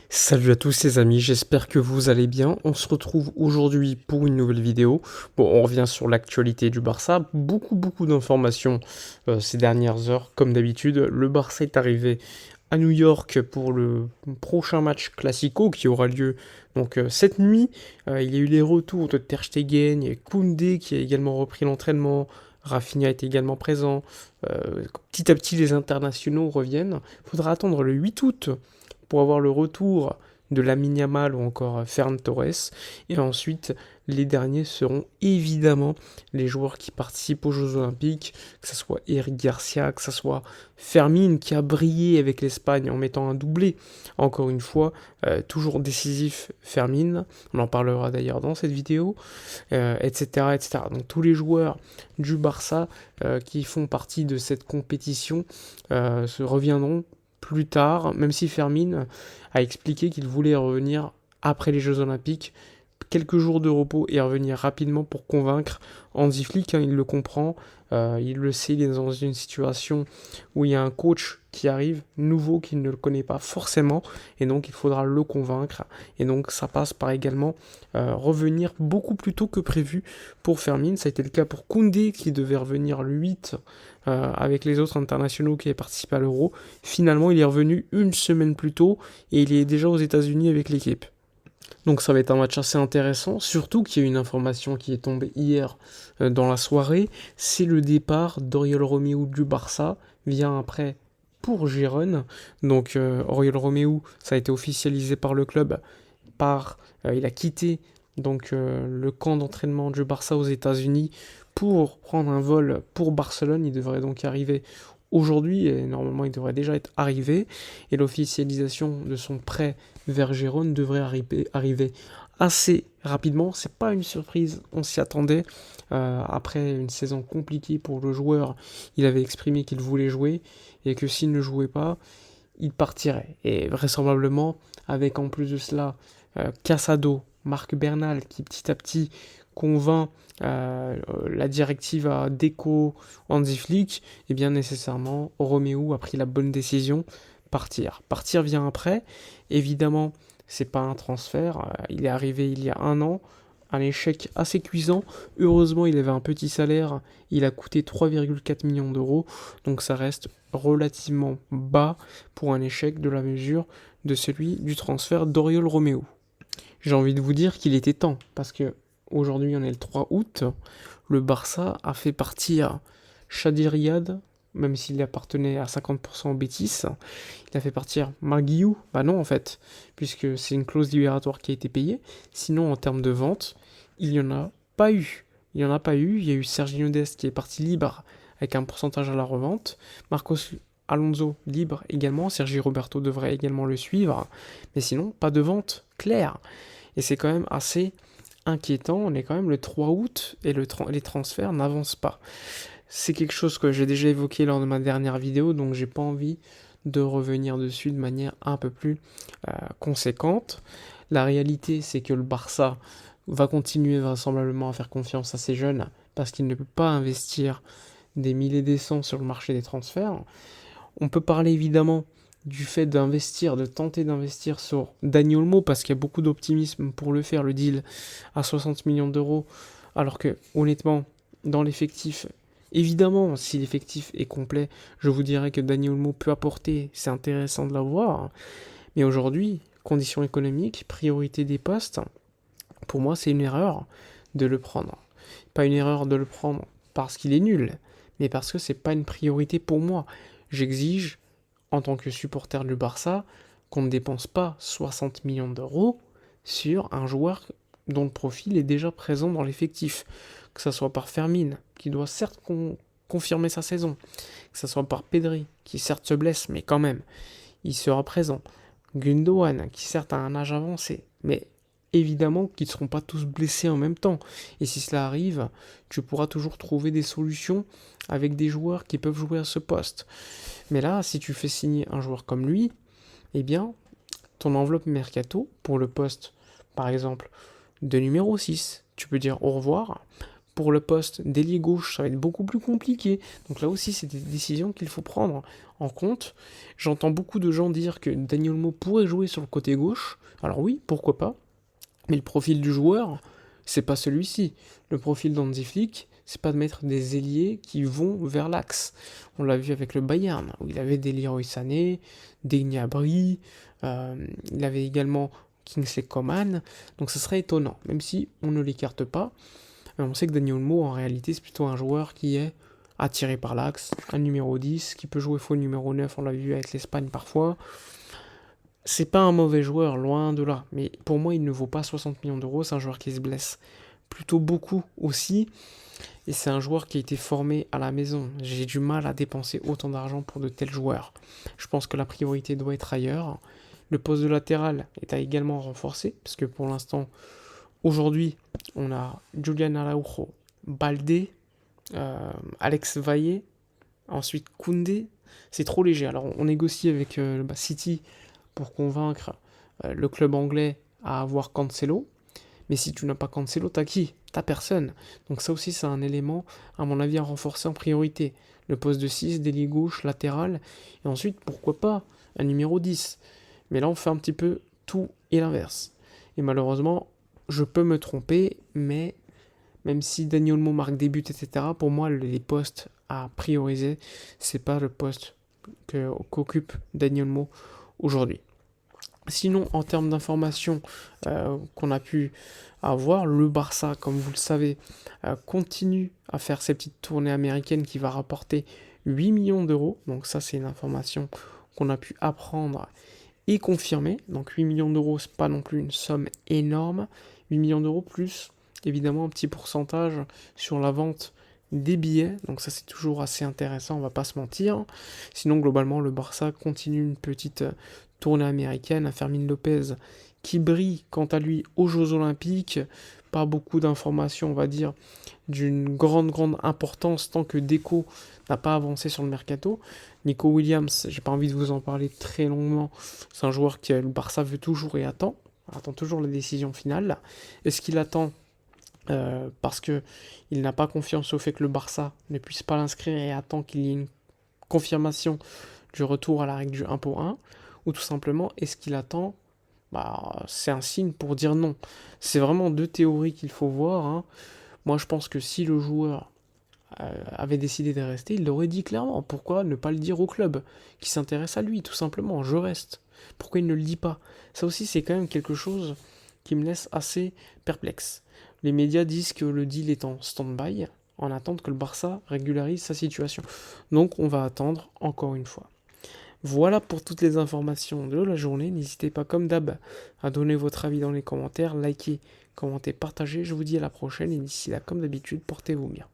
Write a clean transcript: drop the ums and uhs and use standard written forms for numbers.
Salut à tous les amis, j'espère que vous allez bien. On se retrouve aujourd'hui pour une nouvelle vidéo. Bon, on revient sur l'actualité du Barça. Beaucoup d'informations ces dernières heures. Comme d'habitude, le Barça est arrivé à New York pour le prochain match Classico qui aura lieu donc cette nuit. Il y a eu les retours de Ter Stegen, il y a Koundé qui a également repris l'entraînement. Rafinha est également présent. Petit à petit, les internationaux reviennent. Il faudra attendre le 8 août pour avoir le retour de Lamine Yamal ou encore Ferran Torres. Et ensuite, les derniers seront évidemment les joueurs qui participent aux Jeux Olympiques, que ce soit Eric Garcia, que ce soit Fermin qui a brillé avec l'Espagne en mettant un doublé. Encore une fois, toujours décisif Fermin, on en parlera d'ailleurs dans cette vidéo, etc., etc. Donc tous les joueurs du Barça qui font partie de cette compétition se reviendront plus tard, même si Fermin a expliqué qu'il voulait revenir après les Jeux Olympiques, quelques jours de repos et revenir rapidement pour convaincre Hansi Flick, hein, il le comprend, il le sait, il est dans une situation où il y a un coach qui arrive, nouveau, qu'il ne le connaît pas forcément, et donc il faudra le convaincre, et donc ça passe par également revenir beaucoup plus tôt que prévu pour Fermin. Ça a été le cas pour Koundé, qui devait revenir le 8 avec les autres internationaux qui avaient participé à l'Euro. Finalement, il est revenu une semaine plus tôt, et il est déjà aux États-Unis avec l'équipe. Donc ça va être un match assez intéressant, surtout qu'il y a une information qui est tombée hier dans la soirée, c'est le départ d'Oriol Romeu du Barça via un prêt pour Gérone. Donc Oriol Romeu, ça a été officialisé par le club, il a quitté donc le camp d'entraînement du Barça aux États-Unis pour prendre un vol pour Barcelone. Il devrait donc arriver aujourd'hui et normalement il devrait déjà être arrivé. Et l'officialisation de son prêt vers Gérone devrait arriver assez rapidement. C'est pas une surprise, on s'y attendait. Après une saison compliquée pour le joueur, il avait exprimé qu'il voulait jouer et que s'il ne jouait pas, il partirait. Et vraisemblablement, avec en plus de cela Casado, Marc Bernal, qui petit à petit convainc la directive à Deco, Hansi Flick, et bien nécessairement Romeo a pris la bonne décision, partir. Partir vient après, évidemment, c'est pas un transfert, il est arrivé il y a un an, un échec assez cuisant. Heureusement, il avait un petit salaire, il a coûté 3,4 millions d'euros, donc ça reste relativement bas pour un échec de la mesure de celui du transfert d'Oriol Romeo. J'ai envie de vous dire qu'il était temps, parce que aujourd'hui on est le 3 août, le Barça a fait partir Shadi Riyad, même s'il appartenait à 50% au Betis, il a fait partir Marguiou, bah non en fait, puisque c'est une clause libératoire qui a été payée, sinon en termes de vente, il n'y en a pas eu. Il n'y en a pas eu, il y a eu Serginho Dest qui est parti libre avec un pourcentage à la revente, Marcos Alonso libre également, Sergi Roberto devrait également le suivre, mais sinon pas de vente claire. Et c'est quand même assez inquiétant, on est quand même le 3 août et les transferts n'avancent pas. C'est quelque chose que j'ai déjà évoqué lors de ma dernière vidéo, donc j'ai pas envie de revenir dessus de manière un peu plus conséquente. La réalité, c'est que le Barça va continuer vraisemblablement à faire confiance à ses jeunes parce qu'il ne peut pas investir des milliers des cents sur le marché des transferts. On peut parler évidemment du fait d'investir, de tenter d'investir sur Dani Olmo, parce qu'il y a beaucoup d'optimisme pour le faire, le deal à 60 millions d'euros, alors que honnêtement, dans l'effectif, évidemment, si l'effectif est complet, je vous dirais que Dani Olmo peut apporter, c'est intéressant de l'avoir, mais aujourd'hui, conditions économiques, priorité des postes, pour moi c'est une erreur de le prendre. Pas une erreur de le prendre parce qu'il est nul, mais parce que c'est pas une priorité pour moi. J'exige en tant que supporter du Barça, qu'on ne dépense pas 60 millions d'euros sur un joueur dont le profil est déjà présent dans l'effectif. Que ce soit par Fermin, qui doit certes confirmer sa saison, que ce soit par Pedri, qui certes se blesse, mais quand même, il sera présent. Gundogan, qui certes a un âge avancé, mais évidemment qu'ils ne seront pas tous blessés en même temps. Et si cela arrive, tu pourras toujours trouver des solutions avec des joueurs qui peuvent jouer à ce poste. Mais là, si tu fais signer un joueur comme lui, eh bien, ton enveloppe mercato pour le poste, par exemple, de numéro 6, tu peux dire au revoir Pour le poste d'ailier gauche, ça va être beaucoup plus compliqué. Donc là aussi, c'est des décisions qu'il faut prendre en compte. J'entends beaucoup de gens dire que Daniel Olmo pourrait jouer sur le côté gauche. Alors oui, pourquoi pas. Mais le profil du joueur, c'est pas celui-ci. Le profil d'Hansi Flick, c'est pas de mettre des ailiers qui vont vers l'axe. On l'a vu avec le Bayern, où il avait des Leroy Sané, des Gnabry, il avait également Kingsley Coman. Donc ce serait étonnant, même si on ne l'écarte pas. On sait que Daniel Olmo, en réalité, c'est plutôt un joueur qui est attiré par l'axe, un numéro 10, qui peut jouer faux numéro 9, on l'a vu avec l'Espagne parfois. C'est pas un mauvais joueur, loin de là. Mais pour moi, il ne vaut pas 60 millions d'euros. C'est un joueur qui se blesse plutôt beaucoup aussi. Et c'est un joueur qui a été formé à la maison. J'ai du mal à dépenser autant d'argent pour de tels joueurs. Je pense que la priorité doit être ailleurs. Le poste de latéral est à également renforcer. Parce que pour l'instant, aujourd'hui, on a Julian Araujo, Baldé, Alex Valle, ensuite Koundé. C'est trop léger. Alors on négocie avec City pour convaincre le club anglais à avoir Cancelo. Mais si tu n'as pas Cancelo, t'as qui? T'as personne. Donc ça aussi, c'est un élément, à mon avis, à renforcer en priorité. Le poste de 6, d'ailier gauche, latéral. Et ensuite, pourquoi pas, un numéro 10. Mais là, on fait un petit peu tout et l'inverse. Et malheureusement, je peux me tromper, mais même si Daniel Olmo marque des buts, etc., pour moi, les postes à prioriser, c'est pas le poste qu'occupe Daniel Olmo aujourd'hui. Sinon, en termes d'informations qu'on a pu avoir, le Barça, comme vous le savez, continue à faire ses petites tournées américaines qui va rapporter 8 millions d'euros. Donc ça, c'est une information qu'on a pu apprendre et confirmer. Donc 8 millions d'euros, c'est pas non plus une somme énorme. 8 millions d'euros plus, évidemment, un petit pourcentage sur la vente des billets. Donc ça, c'est toujours assez intéressant, on va pas se mentir. Sinon, globalement, le Barça continue une petite tournée américaine à Fermín López qui brille quant à lui aux Jeux Olympiques. Pas beaucoup d'informations, on va dire, d'une grande importance tant que Deco n'a pas avancé sur le mercato. Nico Williams, j'ai pas envie de vous en parler très longuement. C'est un joueur que le Barça veut toujours et attend toujours la décision finale. Est-ce qu'il attend parce qu'il n'a pas confiance au fait que le Barça ne puisse pas l'inscrire et attend qu'il y ait une confirmation du retour à la règle du 1 pour 1, ou tout simplement, est-ce qu'il attend? C'est un signe pour dire non. C'est vraiment deux théories qu'il faut voir, hein. Moi, je pense que si le joueur avait décidé de rester, il l'aurait dit clairement. Pourquoi ne pas le dire au club qui s'intéresse à lui, tout simplement, je reste. Pourquoi il ne le dit pas? Ça aussi, c'est quand même quelque chose qui me laisse assez perplexe. Les médias disent que le deal est en stand-by, en attente que le Barça régularise sa situation. Donc on va attendre encore une fois. Voilà pour toutes les informations de la journée. N'hésitez pas comme d'hab à donner votre avis dans les commentaires, likez, commentez, partagez. Je vous dis à la prochaine et d'ici là, comme d'habitude, portez-vous bien.